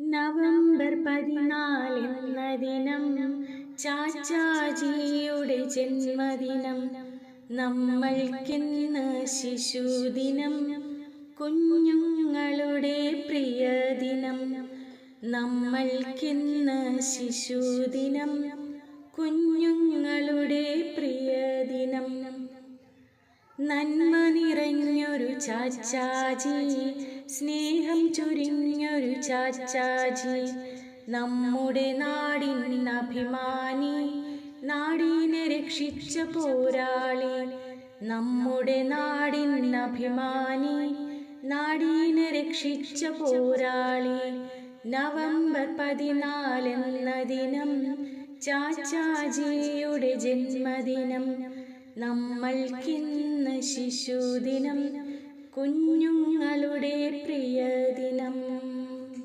November 14 എന്ന ദിനം ചാച്ചാജിയുടെ ജന്മദിനം. നമ്മൾക്കിന്ന് ശിശുദിനം, കുഞ്ഞുങ്ങളുടെ പ്രിയദിനം. നമ്മൾക്കിന്ന് ശിശുദിനം, കുഞ്ഞുങ്ങളുടെ പ്രിയദിനം. നന്മ നിറഞ്ഞൊരു ചാച്ചാജി, സ്നേഹം ചൊരിഞ്ഞൊരു ചാച്ചാജി, നമ്മുടെ നാടിൻ അഭിമാനി, നാടിനെ രക്ഷിച്ച പോരാളി. നമ്മുടെ നാടിൻ അഭിമാനി, നാടിനെ രക്ഷിച്ച പോരാളി. നവംബർ 14 എന്ന ദിനം ചാച്ചാജിയുടെ ജന്മദിനം. നമ്മൾക്കിന്ന് ശിശുദിനം, കുഞ്ഞുങ്ങളുടെ പ്രിയദിനം.